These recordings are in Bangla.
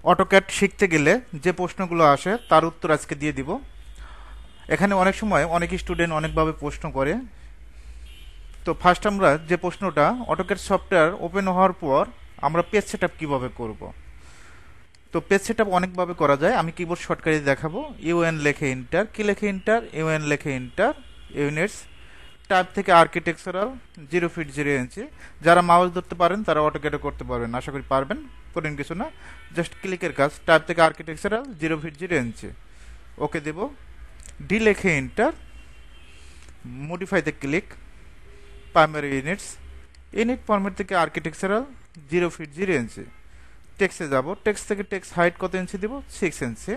অটোক্যাড শিখতে গেলে যে প্রশ্নগুলো আসে তার উত্তর আজকে দিয়ে দিব। এখানে অনেক সময় অনেক স্টুডেন্ট অনেকভাবে প্রশ্ন করে। তো ফার্স্ট আমরা যে প্রশ্নটা, অটোক্যাড সফটওয়্যার ওপেন হওয়ার পর আমরা পেজ সেটআপ কিভাবে করব। তো পেজ সেটআপ অনেকভাবে করা যায়, আমি কিবোর্ড শর্টকাটে দেখাবো। ইউএন লেখে এন্টার, কি লেখে এন্টার, ইউএন লেখে এন্টার, ইউনিটস ট্যাব থেকে আর্কিটেকচারাল 0 ফিট 0 ইঞ্চি। যারা মাউস ধরতে পারেন তারা অটোক্যাডে করতে পারবেন, আশা করি পারবেন, কঠিন কিছু না, জাস্ট ক্লিকের কাজ। ট্যাব থেকে আর্কিটেকচারাল 0 ফিট 0 ইঞ্চি, ওকে দেব। ডি লেখে এন্টার, মডিফাইতে click, primary units, unit format থেকে আর্কিটেকচারাল 0 ফিট 0 ইঞ্চি। টেক্সটে যাব, টেক্সট থেকে টেক্সট হাইট কত ইঞ্চি দেব, 6 ইঞ্চি।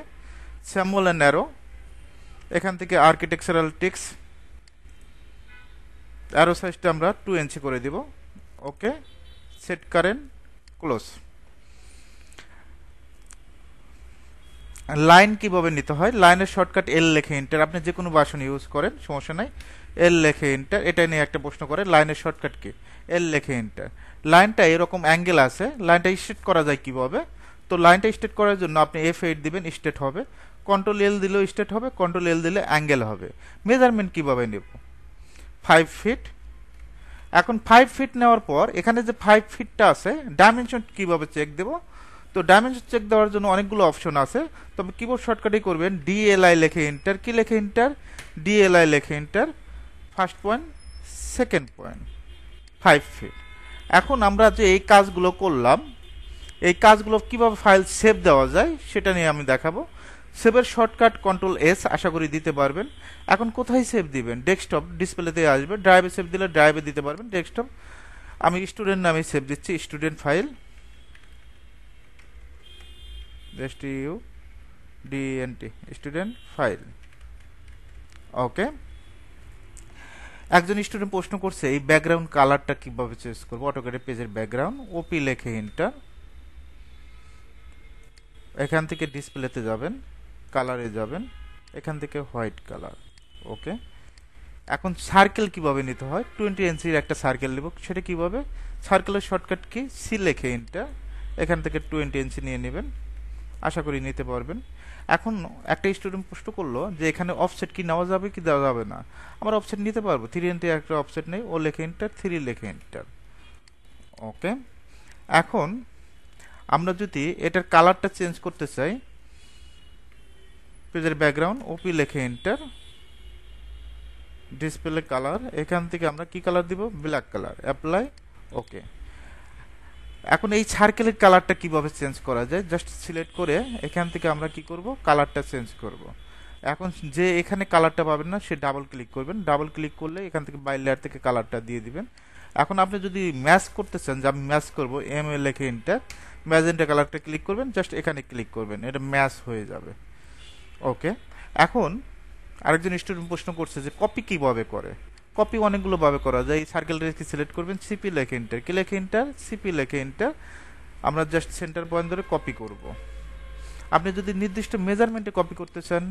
স্যাম্বল অ্যান্ড অ্যারো, এখান থেকে আর্কিটেকচারাল টেক্সট অ্যারো সাইজটা আমরা 2 ইঞ্চি করে দিব, okay. Set current, close. Line কিভাবে নিতে হয়, লাইনের শর্টকাট এল লেখে এন্টার, আপনি যে কোনো ভাষণ ইউজ করেন সমস্যা নাই, এল লেখে এন্টার। এটা নিয়ে একটা প্রশ্ন করে, লাইনের শর্টকাট কি, এল লেখে এন্টার। লাইনটা এরকম অ্যাঙ্গেল আছে, লাইনটা স্ট্রেট করা যায় কিভাবে, তো লাইনটা স্ট্রেট করার জন্য আপনি F8 দিবেন, স্ট্রেট হবে। কন্ট্রোল এল দিলেও স্ট্রেট হবে, কন্ট্রোল এল দিলে অ্যাঙ্গেল হবে। মেজারমেন্ট কিভাবে নেব, 5 ফিট। এখন 5 ফিট নেওয়ার পর এখানে যে 5 ফিটটা আছে, ডাইমেনশন কিভাবে চেক দেব, তো ডাইমেনশন চেক দেওয়ার জন্য অনেকগুলো অপশন আছে, তবে কিবোর্ড শর্টকাটে করবেন ডিএলআই লেখে এন্টার, কি লেখে এন্টার, ডিএলআই লেখে enter. First point, second point, 5 feet. এখন আমরা যে এই কাজগুলো করলাম, এই কাজগুলো কিভাবে ফাইল সেভ দেওয়া যায় সেটা নিয়ে আমি দেখাবো। সেভের শর্টকাট কন্ট্রোল এস, আশা করি দিতে পারবেন। এখন কোথায় সেভ দিবেন, ডেস্কটপ ডিসপ্লেতে আসবে, ড্রাইভে সেভ দিলে ড্রাইভে দিতে পারবেন, ডেস্কটপ। আমি স্টুডেন্ট নামে সেভ দিচ্ছি, student file, STUDENT, student file, okay. একজন স্টুডেন্ট প্রশ্ন করছে এই ব্যাকগ্রাউন্ড কালারটা কিভাবে চেঞ্জ করবো, অটোক্যাডে পেজের ব্যাকগ্রাউন্ড, ওপি লেখে এন্টার। এখান থেকে ডিসপ্লেতে যাবেন, কালারে যাবেন, এখান থেকে হোয়াইট কালার, ওকে। এখন সার্কেল কিভাবে নিতে হয়, 20 ইঞ্চির একটা সার্কেল নেব, সেটা কিভাবে, সার্কেলের শর্টকাট কি, সি লেখে এন্টার। এখান থেকে 20 ইঞ্চি নিয়ে নেবেন, আশা করি নিতে পারবেন। এখন একটা স্টুডেন্ট প্রশ্ন করলো যে এখানে অফসেট কি নেওয়া যাবে কি দেওয়া যাবে না, আমরা অফসেট নিতে পারবো, 3 ইঞ্চি একটা অফসেট নেই, ও লেখে এন্টার, 3 লেখে এন্টার, ওকে। এখন আমরা যদি এটার কালারটা চেঞ্জ করতে চাই, পেজের ব্যাকগ্রাউন্ড, ওপি লেখে এন্টার, ডিসপ্লে কালার, এখান থেকে আমরা কি কালার দিব, ব্ল্যাক কালার, অ্যাপ্লাই, ওকে। এখন এই সার্কেলের কালারটা কিভাবে চেঞ্জ করা যায়, জাস্ট সিলেক্ট করে এখান থেকে আমরা কি করব, কালারটা চেঞ্জ করব। এখন যে এখানে কালারটা পাবেন না সে ডাবল ক্লিক করবেন, ডাবল ক্লিক করলে এখান থেকে বাই লেয়ার থেকে কালারটা দিয়ে দিবেন। এখন আপনি যদি ম্যাচ করতে চান, যে আমি ম্যাচ করবো, এম এ লেখে এন্টার, ম্যাজেন্টা কালারটা ক্লিক করবেন, জাস্ট এখানে ক্লিক করবেন, এটা ম্যাচ হয়ে যাবে, ওকে। এখন আরেকজন স্টুডেন্ট প্রশ্ন করছে যে কপি কিভাবে করে, কপি অনেকগুলো ভাবে করা যায়। এই সার্কেলটাকে সিলেক্ট করবেন, সিপি লেখে এন্টার, কি লেখে এন্টার, সিপি লেখে এন্টার। আমরা জাস্ট সেন্টার পয়েন্ট ধরে কপি করব। আপনি যদি নির্দিষ্ট মেজারমেন্টে কপি করতে চান,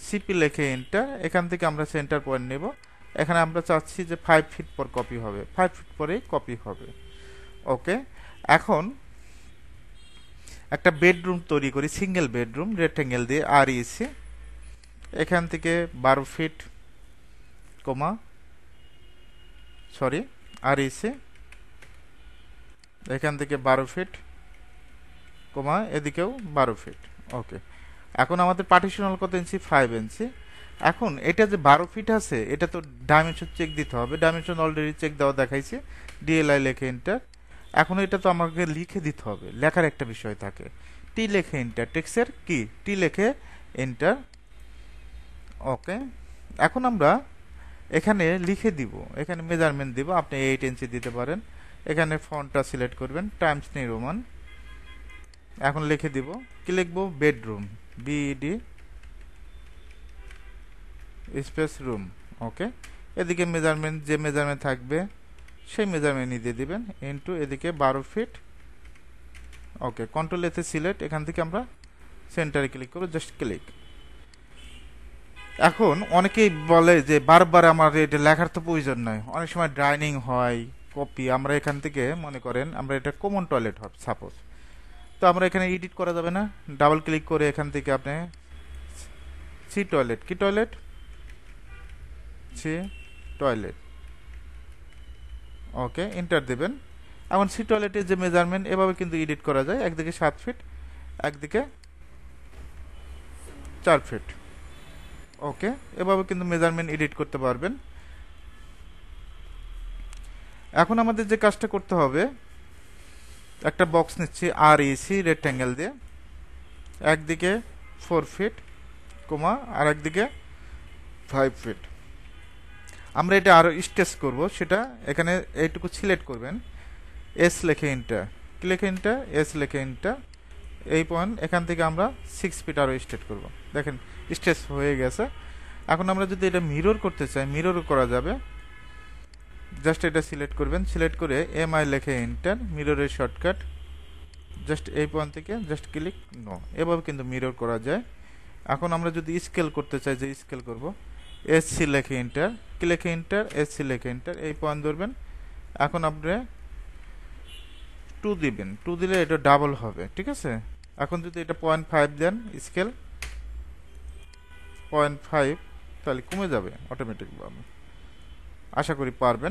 সিপি লেখে এন্টার, এখান থেকে আমরা সেন্টার পয়েন্ট নেব। এখানে আমরা চাচ্ছি যে 5 ফিট পর কপি হবে, 5 ফিট পরেই কপি হবে, ওকে। এখন একটা বেডরুম তৈরি করি, সিঙ্গেল বেডরুম, রেক্টেঙ্গেল দিয়ে REC, এখান থেকে 12 ফিট কমা, সরি, REC, এখান থেকে 12 ফিট কমা, এদিকেও 12 ফিট, ওকে। এখন আমাদের পার্টিশনাল কত ইঞ্চি, 5 ইঞ্চি। এখন এটা যে 12 ফিট আছে, এটা তো ডাইমেনশন চেক দিতে হবে, ডাইমেনশন অলরেডি চেক দেওয়া দেখাইছে, ডিএলআই লেখে এন্টার। এখন এটা তো আমাকে লিখে দিতে হবে, লেখার একটা বিষয় থাকে, টি লেখে এন্টার, টেক্সের কি, টি লেখে এন্টার, ওকে। এখন আমরা এখানে লিখে দিব, এখানে মেজারমেন্ট দিব, আপনি 8 ইঞ্চি দিতে পারেন। এখানে ফন্টটা সিলেক্ট করবেন, টাইমস নিউ রোমান, এখন লিখে দিব, কি লিখবো, বেডরুম, BED স্পেস রুম, ওকে। এদিকে মেজারমেন্ট, যে মেজারমেন্ট থাকবে সেই মেজারমেন্ট দিয়ে দিবেন, ইনটু এদিকে 12 ফিট, ওকে। কন্ট্রোল এতে সিলেক্ট, এখান থেকে আমরা সেন্টারে ক্লিক করব, জাস্ট ক্লিক। এখন অনেকেই বলে যে বারবার আমার এটা লেখার তো প্রয়োজন নয়, অনেক সময় ড্রাইনিং হয়, কপি, আমরা এখান থেকে মনে করেন আমরা এটা কমন টয়লেট হবে সাপোজ, তো আমরা এখানে এডিট করা যাবে না, ডাবল ক্লিক করে এখান থেকে আপনি সি টয়লেট, কি toilet, C toilet, okay enter দেবেন। এখন সি টয়লেটের যে মেজারমেন্ট এভাবে কিন্তু এডিট করা যায়, একদিকে 7 ফিট একদিকে 4 ফিট, ওকে এভাবে কিন্তু মেজারমেন্ট এডিট করতে পারবেন। এখন আমাদের যে কাজটা করতে হবে, একটা বক্স নিচ্ছি আর ইসি রেক্ট্যাঙ্গেল দিয়ে, একদিকে 4 ফিট কমা আর একদিকে 5 ফিট। আমরা এটা আরো স্টেচ করব, সেটা এখানে এইটুকু সিলেক্ট করবেন, এস লিখে এন্টার, কি লিখে এন্টার, এস লিখে এন্টার। এই পয়েন্ট এখান থেকে আমরা 6 ফিট আরো স্টেট করব, দেখেন স্টেচ হয়ে গেছে। এখন আমরা যদি এটা মিরর করতে চাই, মিররও করা যাবে, জাস্ট এটা সিলেক্ট করবেন, সিলেক্ট করে এমআই লিখে এন্টার, মিররের শর্টকাট, জাস্ট এই পয়েন্ট থেকে জাস্ট ক্লিক নো, এভাবে কিন্তু মিরর করা যায়। এখন আমরা যদি স্কেল করতে চাই, যে স্কেল করব, এসসি লিখে এন্টার, কি লিখে এন্টার, এসসি লিখে এন্টার, এই পয়েন্ট ধরবেন। এখন আপনি 2 দিবেন, 2 দিলে এটা ডাবল হবে, ঠিক আছে। এখন যদি এটা 0.5 দেন স্কেল 0.5, তাহলে কমে যাবে অটোমেটিকভাবে, আশা করি পারবেন।